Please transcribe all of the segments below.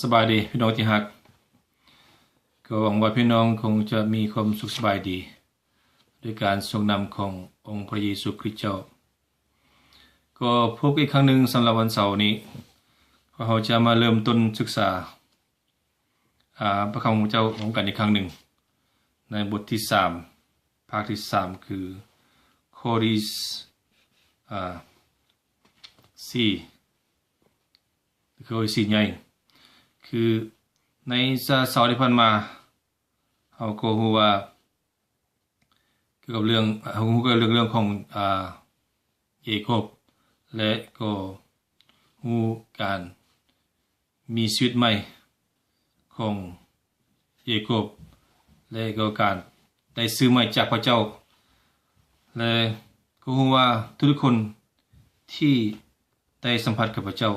สบายดีพี่น้องที่ฮักก็หวังว่าพี่น้องคงจะมีความสุขสบายดีด้วยการทรงนำขององค์พระเยซูคริสต์เจ้าก็พบอีกครั้งหนึ่งสำหรับวันเสาร์นี้เราจะมาเริ่มต้นศึกษาพระคำของเจ้าของกันอีกครั้งหนึ่งในบทที่3ภาคที่3คือข้อที่4ข้อที่4ใหญ่คือในเสาร์ที่ผ่านมาเราก็รู้ว่าเกี่ยวกับเรื่องของเยโคบและก็รู้การมีชีวิตใหม่ของเยโคบและก็การได้ซื้อใหม่จากพระเจ้าและก็รู้ว่าทุกคนที่ได้สัมผัสกับพระเจ้า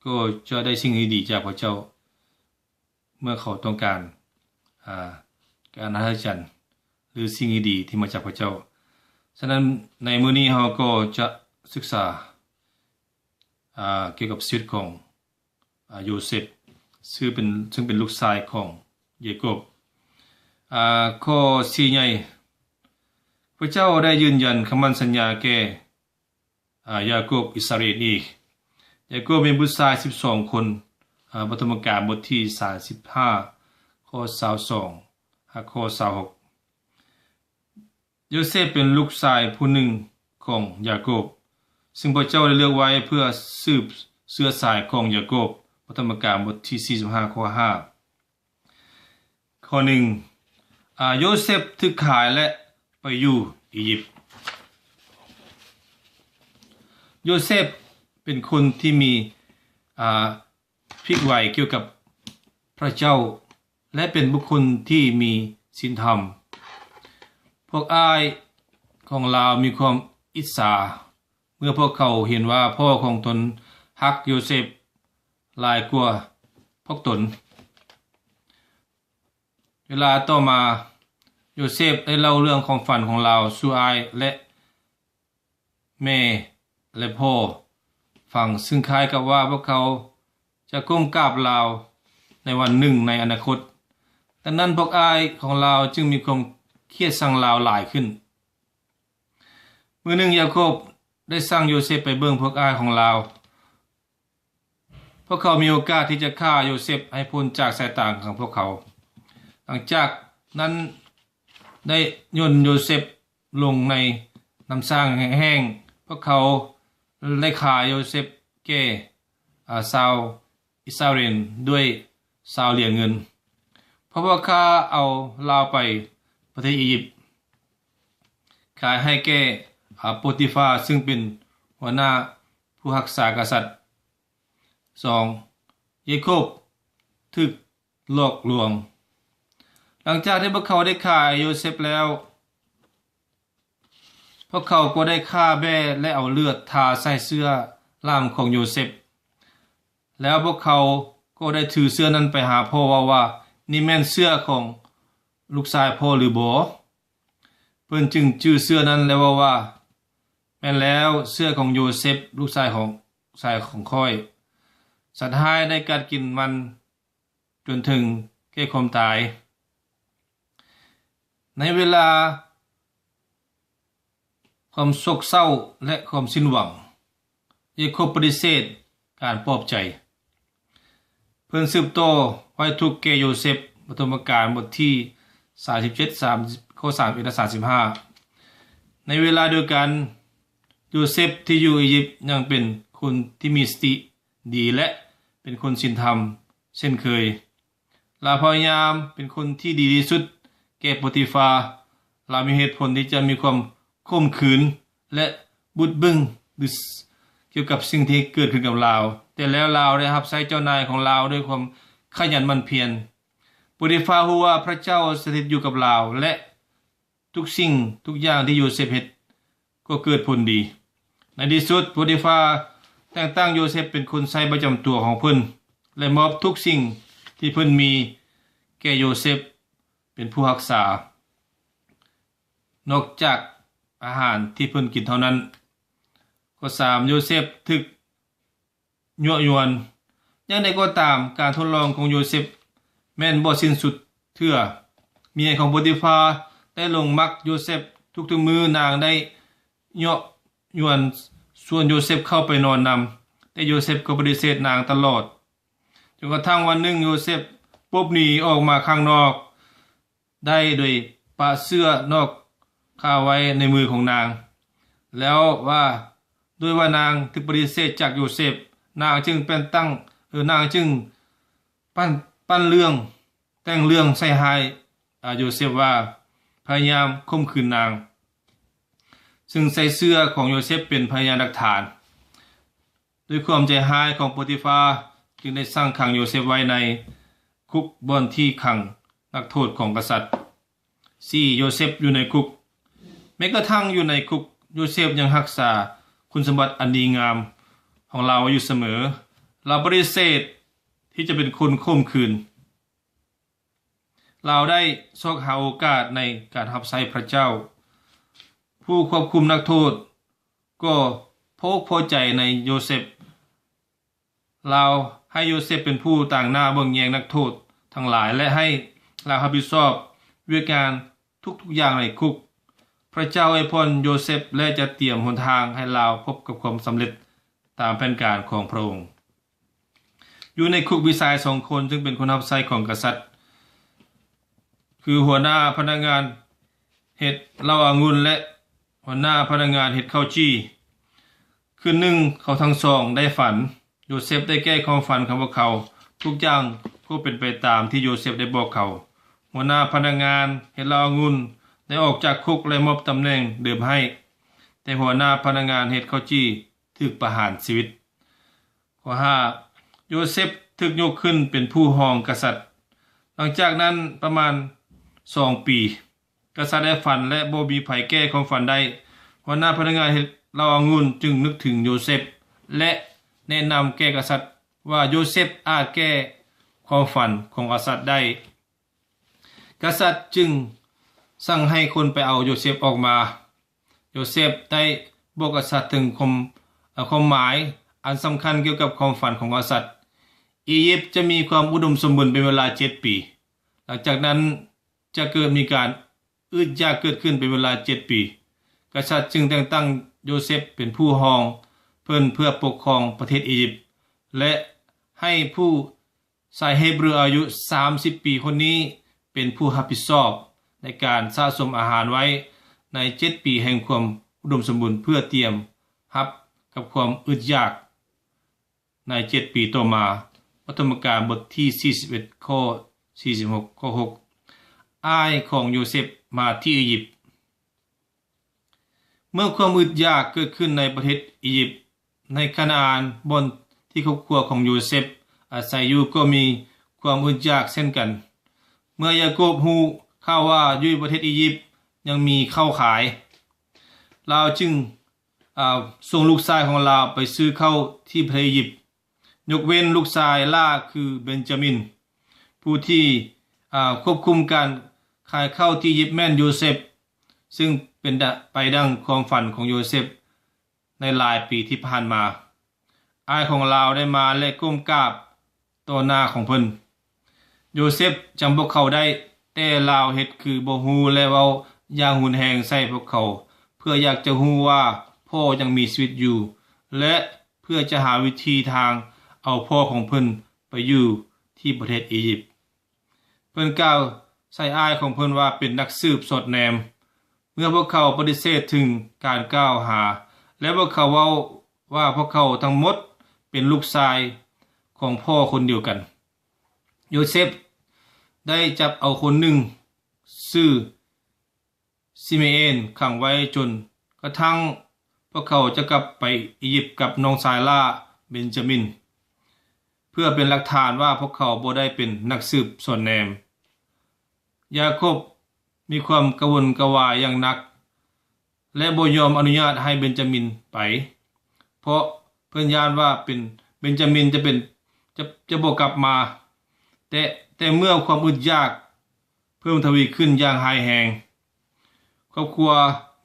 ก็จะได้สิ่งดีๆจากพระเจ้าเมื่อเขาต้องการการอัศจรรย์หรือสิ่งดีๆที่มาจากพระเจ้าฉะนั้นในมื้อนี้เราก็จะศึกษาเกี่ยวกับชีวิตของโยเซฟซึ่งเป็นลูกชายของเยโคบข้อ4ใหญ่พระเจ้าได้ยืนยันคำมั่นสัญญาแก่ยาโคบอิสราเอลอีกยาโคบมีบุตรชาย12คนปฐมกาลบทที่35ข้อ22ข้อ26โยเซฟเป็นลูกชายผู้หนึ่งของยาโคบซึ่งพระเจ้าได้เลือกไว้เพื่อสืบเชื้อสายของยาโคบปฐมกาลบทที่45ข้อ5ข้อ1โยเซฟถูกขายและไปอยู่อียิปต์โยเซฟเป็นคนที่มีพลิกไหวเกี่ยวกับพระเจ้าและเป็นบุคคลที่มีศีลธรรมพวกอ้ายของเรามีความอิจฉาเมื่อพวกเขาเห็นว่าพ่อของตนฮักโยเซฟหลายกว่าพวกตนเวลาต่อมาโยเซฟได้เล่าเรื่องของฝันของเราสู่อ้ายและแม่และพ่อฟังซึ่งคล้ายกับว่าพวกเขาจะก้มกราบลาวในวันหนึ่งในอนาคตดังนั้นพวกอ้ายของเราจึงมีความเครียดสั่งลาวหลายขึ้นมื้อหนึ่งยาโคบได้สั่งโยเซฟไปเบิ่งพวกอ้ายของลาวพวกเขามีโอกาสที่จะฆ่าโยเซฟให้พ้นจากสายตาของพวกเขาหลังจากนั้นได้โยนโยเซฟลงในน้ำสร้างแห้งพวกเขาได้ฆ่าโยเซฟแก่ชาวอิสราเอลด้วยชาวเหรียญเงินเพราะว่าข้าเอาลาวไปประเทศอียิปต์ขายให้แก่โปติฟาซึ่งเป็นหัวหน้าผู้รักษากษัตริย์2เยโคบถูกหลอกลวงหลังจากที่พวกเขาได้ฆ่าโยเซฟแล้วพวกเขาก็ได้ฆ่าแม่และเอาเลือดทาใส่เสื้อล่ามของโยเซฟแล้วพวกเขาก็ได้ถือเสื้อนั้นไปหาพ่อว่านี่แม่นเสื้อของลูกชายพ่อหรือบ่เพิ่นจึงชื่อเสื้อนั้นแล้วว่าแม่นแล้วเสื้อของโยเซฟลูกชายของข้อยสัตว์ร้ายได้กัดกินมันจนถึงแก่ความตายในเวลาความโศกเศร้าและความสิ้นหวังยาโคบปฏิเสธการปลอบใจเพิ่นสืบต่อไว้ทุกข์แก่โยเซฟปฐมกาลบทที่37ข้อ31 35ในเวลาเดียวกันโยเซฟที่อยู่อียิปต์ยังเป็นคนที่มีสติดีและเป็นคนศีลธรรมเช่นเคยลาพยายามเป็นคนที่ดีที่สุดแก่โปติฟาลามีเหตุผลที่จะมีความข่มขืนและบุดบึ้งเกี่ยวกับสิ่งที่เกิดขึ้นกับลาวแต่แล้วลาวได้รับใช้เจ้านายของลาวด้วยความขยันหมั่นเพียรโปติฟารู้ว่าพระเจ้าสถิตอยู่กับลาวและทุกสิ่งทุกอย่างที่โยเซฟเฮ็ดก็เกิดผลดีในที่สุดโปติฟาแต่งตั้งโยเซฟเป็นคนใช้ประจำตัวของเพิ่นและมอบทุกสิ่งที่เพิ่นมีแก่โยเซฟเป็นผู้รักษานอกจากอาหารที่เพิ่นกินเท่านั้นข้อ3โยเซฟถูกยั่วยวน อย่างใดก็ตามการทดลองของโยเซฟแม่นบ่สิ้นสุดเทื่อเมียของโปติฟาได้ลงมักโยเซฟทุกๆมื้อนางได้เยาะยวนส่วนโยเซฟเข้าไปนอนนำแต่โยเซฟก็ปฏิเสธนางตลอดจนกระทั่งวันหนึ่งโยเซฟปบหนีออกมาข้างนอกได้โดยปะเสื้อนอกข้าไว้ในมือของนางแล้วว่าด้วยว่านางถูกปฏิเสธจากโยเซฟนางจึงเป็นนางจึงปั้นเรื่องแต่งเรื่องใส่ให้โยเซฟว่าพยายามข่มขืนนางซึ่งใส่เสื้อของโยเซฟเป็นพยานหลักฐานด้วยความใจร้ายของโปติฟาจึงได้สั่งขังโยเซฟไว้ในคุกบ่อนที่ขังนักโทษของกษัตริย์4โยเซฟอยู่ในคุกแม้กระทั่งอยู่ในคุกโยเซฟยังรักษาคุณสมบัติอันดีงามของเราอยู่เสมอเราปฏิเสธที่จะเป็นคนข่มขืนเราได้ซอกหาโอกาสในการรับใช้พระเจ้าผู้ควบคุมนักโทษก็พอใจในโยเซฟเราให้โยเซฟเป็นผู้ต่างหน้าเบิ่งแยงนักโทษทั้งหลายและให้เรารับผิดชอบด้วยการทุกอย่างในคุกพระเจ้าอวยพรโยเซฟและจะเตรียมหนทางให้เราพบกับความสำเร็จตามแผนการของพระองค์อยู่ในคุกมีชาย2คนซึ่งเป็นคนรับใช้ของกษัตริย์คือหัวหน้าพนักงานเห็ดเหล้าองุ่นและหัวหน้าพนักงานเห็ดข้าวจี้คืนหนึ่งเขาทั้งสองได้ฝันโยเซฟได้แก้ความฝันของพวกเขาทุกอย่างก็เป็นไปตามที่โยเซฟได้บอกเขาหัวหน้าพนักงานเห็ดเหล้าองุ่นได้ออกจากคุกและมอบตำแหน่งเดิมให้แต่หัวหน้าพนักงานเห็ดข้าวจี้ถูกประหารชีวิตข้อ5โยเซฟถูกยกขึ้นเป็นผู้รองกษัตริย์หลังจากนั้นประมาณ2 ปีกษัตริย์ได้ฝันและบ่มีไผแก้ความฝันได้หัวหน้าพนักงานเฮ็ดเหล้าองุ่นจึงนึกถึงโยเซฟและแนะนำแก่กษัตริย์ว่าโยเซฟอาจแก้ความฝันของกษัตริย์ได้กษัตริย์จึงสั่งให้คนไปเอาโยเซฟออกมาโยเซฟได้บอกกษัตริย์ถึงความหมายอันสำคัญเกี่ยวกับความฝันของกษัตริย์อียิปต์จะมีความอุดมสมบูรณ์เป็นเวลา7 ปีหลังจากนั้นจะมีการอึดอยากเกิดขึ้นเป็นเวลา7 ปีกษัตริย์จึงแต่งตั้งโยเซฟเป็นผู้รองเพื่อปกครองประเทศอียิปต์และให้ผู้ชายเฮบรูอายุ30 ปีคนนี้เป็นผู้รับผิดชอบในการสะสมอาหารไว้ใน7 ปีแห่งความอุดมสมบูรณ์เพื่อเตรียมรับกับความอึดอยากใน7 ปีต่อมาปฐมกาลบทที่41ข้อ46ข้อ6อ้ายของโยเซฟมาที่อียิปต์เมื่อความอึดอยากเกิดขึ้นในประเทศอียิปต์ในคานาอันบนที่ครอบครัวของโยเซฟอาศัยอยู่ก็มีความอึดอยากเช่นกันเมื่อยาโคบฮู้ข่าวว่าอยู่ประเทศอียิปต์ยังมีข้าวขายเราจึงส่งลูกชายของเราไปซื้อข้าวที่ประเทศอียิปต์ยกเว้นลูกชายล่าคือเบนจามินผู้ที่ควบคุมการขายข้าวที่อียิปต์แม่นโยเซฟซึ่งเป็นไปดังความฝันของโยเซฟในหลายปีที่ผ่านมาอ้ายของเราได้มาและก้มกราบต่อหน้าของเพิ่นโยเซฟจำพวกเขาได้แต่ลาวเฮ็ดคือบ่ฮู้และเว้าอย่างหุนแหงใส่พวกเขาเพื่ออยากจะฮู้ว่าพ่อยังมีชีวิตอยู่และเพื่อจะหาวิธีทางเอาพ่อของเพิ่นไปอยู่ที่ประเทศอียิปต์เพิ่นกล่าวใส่อ้ายของเพิ่นว่าเป็นนักสืบสอดแนมเมื่อพวกเขาปฏิเสธถึงการกล่าวหาและพวกเขาเว้าว่าพวกเขาทั้งหมดเป็นลูกชายของพ่อคนเดียวกันโยเซฟได้จับเอาคนหนึ่งชื่อซิเมเอนขังไว้จนกระทั่งพวกเขาจะกลับไปอียิปต์กับน้องชายล่าเบนจามินเพื่อเป็นหลักฐานว่าพวกเขาบ่ได้เป็นนักสืบสอดแนมยาโคบมีความกระวนกระวายอย่างนักและบ่ยอมอนุญาตให้เบนจามินไปเพราะเพิ่นญาณว่าเป็นเบนจามินจะบ่กลับมาแต่เมื่อความอึดยากเพิ่มทวีขึ้นอย่างหายแหงครอบครัว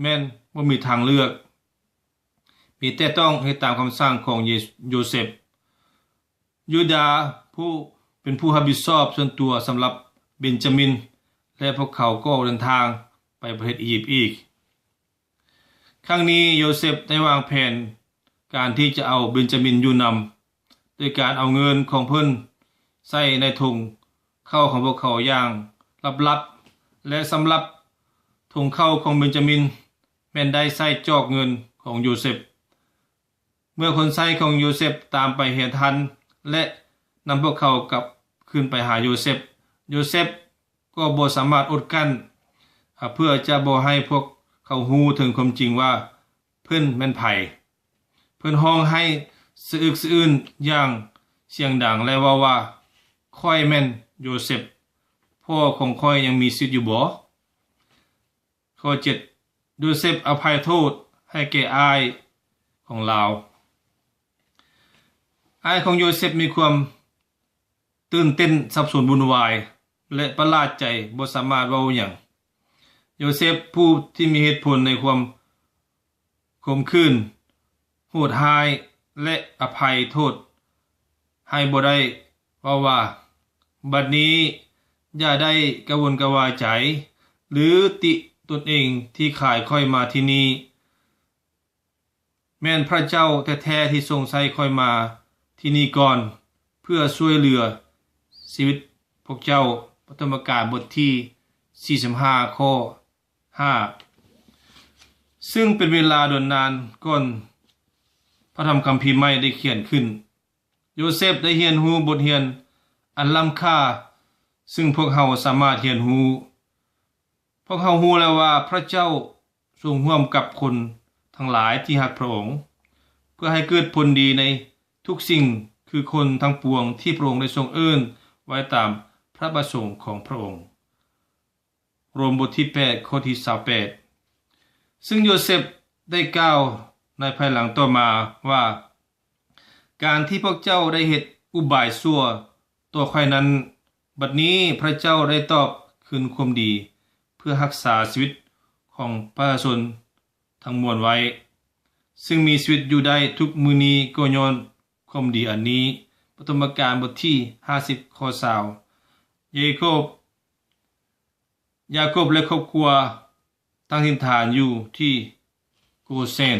แม่นบ่มีทางเลือกมีแต่ต้องให้ตามคำสั่งของโยเซฟ ยูดาห์ผู้เป็นผู้รับผิดชอบส่วนตัวสำหรับเบนจามินและพวกเขาก็เดินทางไปประเทศอียิปต์อีกครั้งนี้โยเซฟได้วางแผนการที่จะเอาเบนจามินอยู่นำโดยการเอาเงินของเพิ่นใส่ในถุงเข้าของพวกเขาอย่างลับๆและสำหรับถุงเข้าของเบนจามินแม่นได้ใส่จอกเงินของโยเซฟเมื่อคนใช้ของโยเซฟตามไปเห็นทันและนำพวกเขากลับขึ้นไปหาโยเซฟก็บ่สามารถอดกั้นเพื่อจะบ่ให้พวกเขาฮู้ถึงความจริงว่าเพิ่นแม่นไผเพิ่นร้องให้สะอึกสะอื้นอย่างเสียงดังและว่าข้อยแม่นโยเซฟพ่อของข้อยยังมีชีวิตอยู่บ่ข้อ7โยเซฟอภัยโทษให้แก่อ้ายของลาวอ้ายของโยเซฟมีความตื่นเต้นสับสนวุ่นวายและประหลาดใจบ่สามารถเว้าหยังโยเซฟผู้ที่มีเหตุผลในความขมขื่นโหดร้ายและอภัยโทษให้บ่ได้ว่าบัดนี้อย่าได้กระวนกระวายใจหรือติตนเองที่ขายค่อยมาที่นี่แม่นพระเจ้าแท้ๆที่ทรงใช้ค่อยมาที่นี่ก่อนเพื่อช่วยเหลือชีวิตพวกเจ้าปฐมกาลบทที่45ข้อ5ซึ่งเป็นเวลาโดนนานก่อนพระธรรมคัมภีร์ใหม่ได้เขียนขึ้นโยเซฟได้เรียนรู้บทเรียนอันล้ำค่าซึ่งพวกเขาสามารถเรียนรู้พวกเขารู้แล้วว่าพระเจ้าทรงร่วมกับคนทั้งหลายที่รักพระองค์เพื่อให้เกิดผลดีในทุกสิ่งคือคนทั้งปวงที่พระองค์ได้ทรงเอิ้นไว้ตามพระประสงค์ของพระองค์โรมบทที่8ข้อที่28ซึ่งโยเซฟได้กล่าวในภายหลังต่อมาว่าการที่พวกเจ้าได้เฮ็ดอุบายชั่วตัวข้อยนั้นบัดนี้พระเจ้าได้ตอบคืนความดีเพื่อรักษาชีวิตของประชาชนทั้งมวลไว้ซึ่งมีชีวิตอยู่ได้ทุกมื้อนี้ก็ย้อนความดีอันนี้ปฐมกาลบทที่50ข้อ20ยาโคบและครอบครัวตั้งถิ่นฐานอยู่ที่โกเซน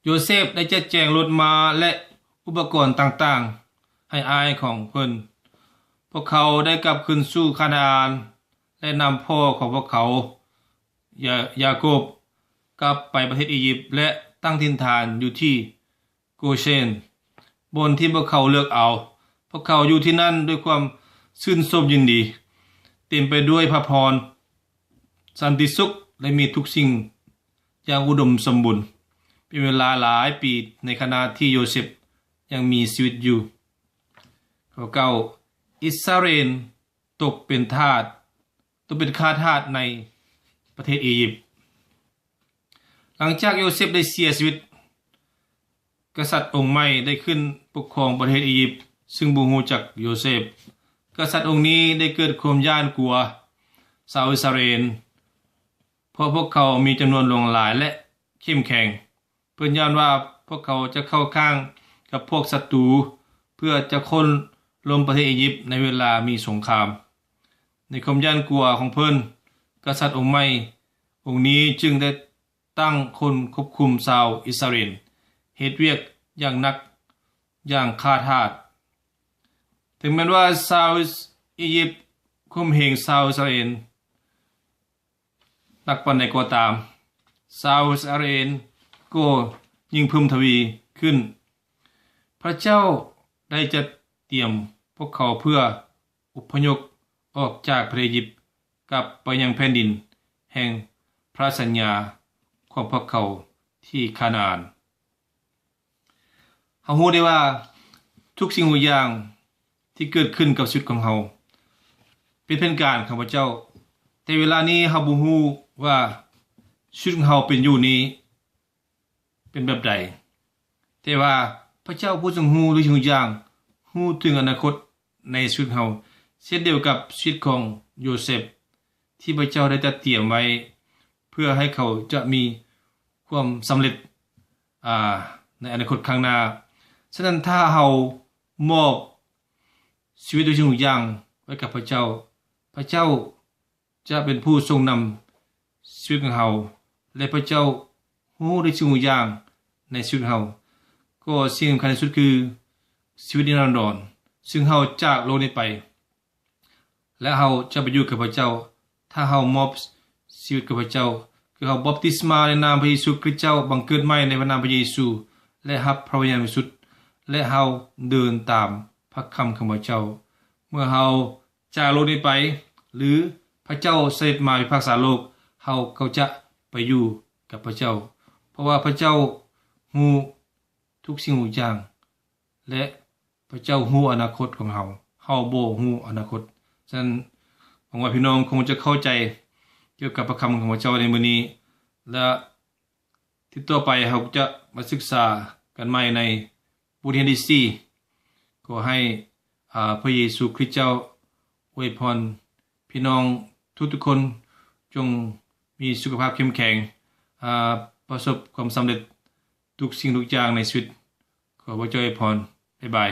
โยเซฟได้จัดแจงรถม้าและอุปกรณ์ต่างๆให้อ้ายของเพิ่นพวกเขาได้กลับขึ้นสู่คานาอันและนำพ่อของพวกเขายาโคบกลับไปประเทศอียิปต์และตั้งถิ่นฐานอยู่ที่โกเชนบนที่พวกเขาเลือกเอาพวกเขาอยู่ที่นั่นด้วยความชื่นชมยินดีเต็มไปด้วยพระพรสันติสุขและมีทุกสิ่งอย่างอุดมสมบูรณ์เป็นเวลาหลายปีในขณะที่โยเซฟยังมีชีวิตอยู่ข้อ9อิสราเอลตกเป็นข้าทาสในประเทศอียิปต์หลังจากโยเซฟได้เสียชีวิตกษัตริย์องค์ใหม่ได้ขึ้นปกครองประเทศอียิปต์ซึ่งบ่ฮู้จักโยเซฟกษัตริย์องค์นี้ได้เกิดความย้านกลัวชาวอิสราเอลเพราะพวกเขามีจำนวนหลวงหลายและเข้มแข็งเพิ่นย้านว่าพวกเขาจะเข้าข้างกับพวกศัตรูเพื่อจะค้นล้มประเทศอียิปต์ในเวลามีสงครามในความย้านกลัวของเพิ่นกษัตริย์องค์ใหม่องค์นี้จึงได้ตั้งคนควบคุมชาวอิสราเอลเฮ็ดเวียกอย่างหนักอย่างฆ่าทาสถึงแม้ว่าชาวอียิปต์ข่มเหงชาวอิสราเอลนักปานใดก็ตามชาวอิสราเอลก็ยิ่งเพิ่มทวีขึ้นพระเจ้าได้จัดเตรียมพวกเขาเพื่ออพยพออกจากประเทศอียิปต์กลับไปยังแผ่นดินแห่งพระสัญญาของพวกเขาที่คานาอันเฮารู้ได้ว่าทุกสิ่งทุกอย่างที่เกิดขึ้นกับชีวิตของเฮาเป็นแผนการของพระเจ้าแต่เวลานี้เฮาบ่ฮู้ว่าชีวิตของเฮาเป็นอยู่นี้เป็นแบบใดแต่ว่าพระเจ้าผู้ทรงรู้ทุกสิ่งทุกอย่างรู้ถึงอนาคตในชีวิตเฮาเช่นเดียวกับชีวิตของโยเซฟที่พระเจ้าได้จัดเตรียมไว้เพื่อให้เขาจะมีความสำเร็จ ในอนาคตข้างหน้าฉะนั้นถ้าเรามอบชีวิตทุกสิ่งทุกอย่างไว้กับพระเจ้าพระเจ้าจะเป็นผู้ทรงนำชีวิตของเราและพระเจ้ารู้ในสิ่งทุกอย่างในชีวิตของเราก็สิ่งสำคัญที่สุดคือชีวิตนิรันดรซึ่งเราจากโลกนี้ไปและเราจะไปอยู่กับพระเจ้าถ้าเรามอบชีวิตกับพระเจ้าคือเราบัพติศมาในนามพระเยซูคริสต์เจ้าบังเกิดใหม่ในพระนามพระเยซูและรับพระวิญญาณบริสุทธิ์และเราเดินตามพระคำของพระเจ้าเมื่อเราจากโลกนี้ไปหรือพระเจ้าเสด็จมาพิพากษาโลกเราก็จะไปอยู่กับพระเจ้าเพราะว่าพระเจ้ารู้ทุกสิ่งทุกอย่างและพระเจ้ารู้อนาคตของเราบ่รู้อนาคตฉะนั้นหวังว่าพี่น้องคงจะเข้าใจเกี่ยวกับพระคำของพระเจ้าในมื้อนี้และที่ต่อไปเราจะมาศึกษากันใหม่ในบทเรียนที่4ขอให้พระเยซูคริสต์เจ้าอวยพรพี่น้องทุกๆคนจงมีสุขภาพเข้มแข็งประสบความสำเร็จทุกสิ่งทุกอย่างในชีวิตขอพระเจ้าอวยพรบ๊ายบาย